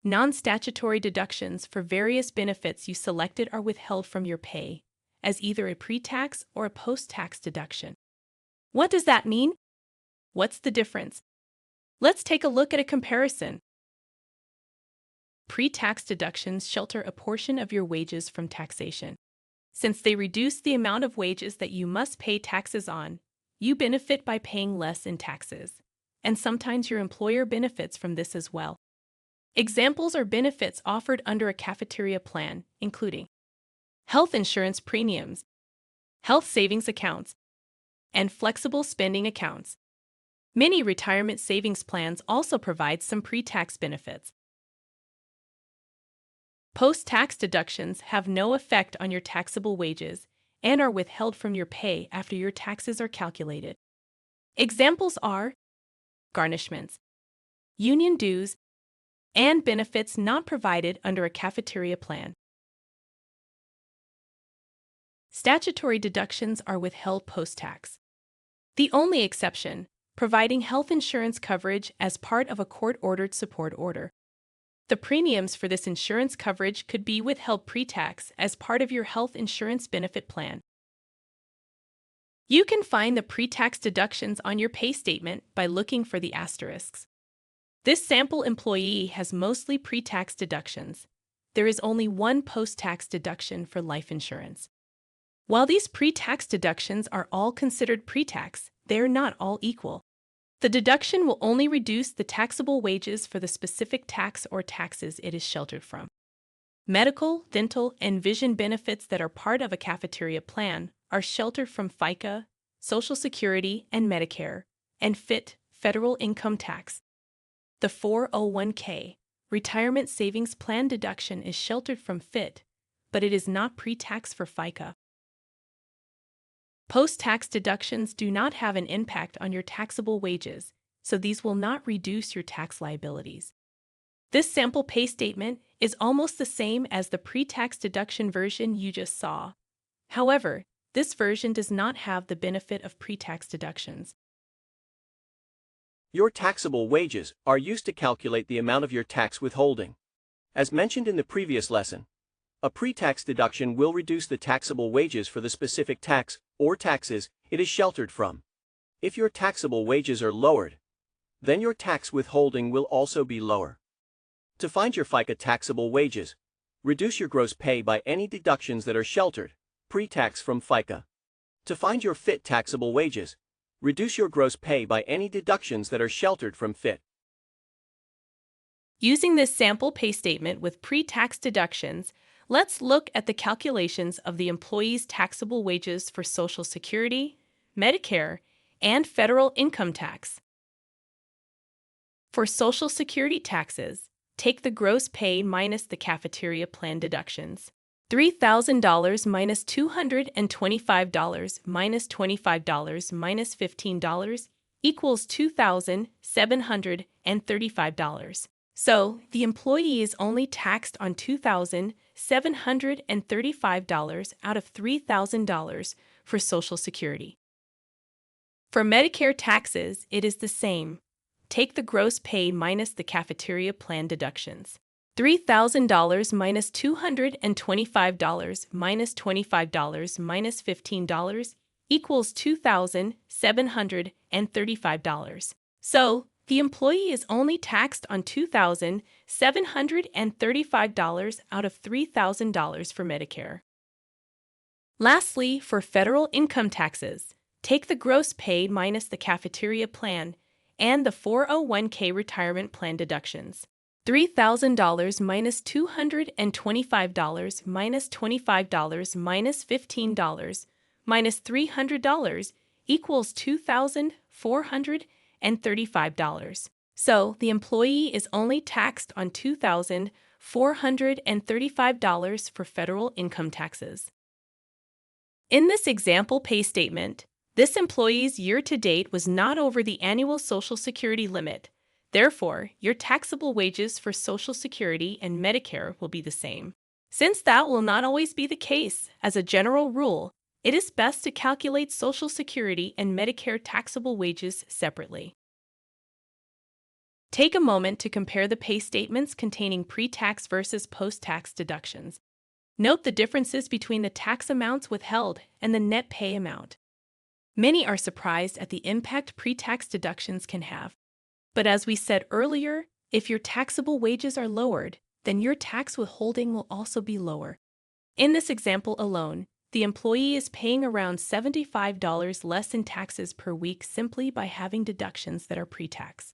Non-statutory deductions for various benefits you selected are withheld from your pay as either a pre-tax or a post-tax deduction. What does that mean? What's the difference? Let's take a look at a comparison. Pre-tax deductions shelter a portion of your wages from taxation. Since they reduce the amount of wages that you must pay taxes on, you benefit by paying less in taxes, and sometimes your employer benefits from this as well. Examples are benefits offered under a cafeteria plan, including health insurance premiums, health savings accounts, and flexible spending accounts. Many retirement savings plans also provide some pre-tax benefits. Post-tax deductions have no effect on your taxable wages and are withheld from your pay after your taxes are calculated. Examples are garnishments, union dues, and benefits not provided under a cafeteria plan. Statutory deductions are withheld post-tax. The only exception, providing health insurance coverage as part of a court-ordered support order. The premiums for this insurance coverage could be withheld pre-tax as part of your health insurance benefit plan. You can find the pre-tax deductions on your pay statement by looking for the asterisks. This sample employee has mostly pre-tax deductions. There is only one post-tax deduction for life insurance. While these pre-tax deductions are all considered pre-tax, they are not all equal. The deduction will only reduce the taxable wages for the specific tax or taxes it is sheltered from. Medical, dental, and vision benefits that are part of a cafeteria plan are sheltered from FICA, Social Security, and Medicare, and FIT, federal income tax. The 401k, retirement savings plan deduction is sheltered from FIT, but it is not pre-tax for FICA. Post-tax deductions do not have an impact on your taxable wages, so these will not reduce your tax liabilities. This sample pay statement is almost the same as the pre-tax deduction version you just saw. However, this version does not have the benefit of pre-tax deductions. Your taxable wages are used to calculate the amount of your tax withholding. As mentioned in the previous lesson, a pre-tax deduction will reduce the taxable wages for the specific tax or taxes it is sheltered from. If your taxable wages are lowered, then your tax withholding will also be lower. To find your FICA taxable wages, reduce your gross pay by any deductions that are sheltered, pre-tax from FICA. To find your FIT taxable wages, reduce your gross pay by any deductions that are sheltered from FIT. Using this sample pay statement with pre-tax deductions, let's look at the calculations of the employee's taxable wages for Social Security, Medicare, and federal income tax. For Social Security taxes, take the gross pay minus the cafeteria plan deductions. $3,000 minus $225 minus $25 minus $15 equals $2,735. So, the employee is only taxed on $2,735 out of $3,000 for Social Security. For Medicare taxes, it is the same. Take the gross pay minus the cafeteria plan deductions. $3,000 minus $225 minus $25 minus $15 equals $2,735. So, the employee is only taxed on $2,735 out of $3,000 for Medicare. Lastly, for federal income taxes, take the gross pay minus the cafeteria plan and the 401k retirement plan deductions. $3,000 minus $225 minus $25 minus $15 minus $300 equals $2,435. So, the employee is only taxed on $2,435 for federal income taxes. In this example pay statement, this employee's year-to-date was not over the annual Social Security limit. Therefore, your taxable wages for Social Security and Medicare will be the same. Since that will not always be the case, as a general rule, it is best to calculate Social Security and Medicare taxable wages separately. Take a moment to compare the pay statements containing pre-tax versus post-tax deductions. Note the differences between the tax amounts withheld and the net pay amount. Many are surprised at the impact pre-tax deductions can have. But as we said earlier, if your taxable wages are lowered, then your tax withholding will also be lower. In this example alone, the employee is paying around $75 less in taxes per week simply by having deductions that are pre-tax.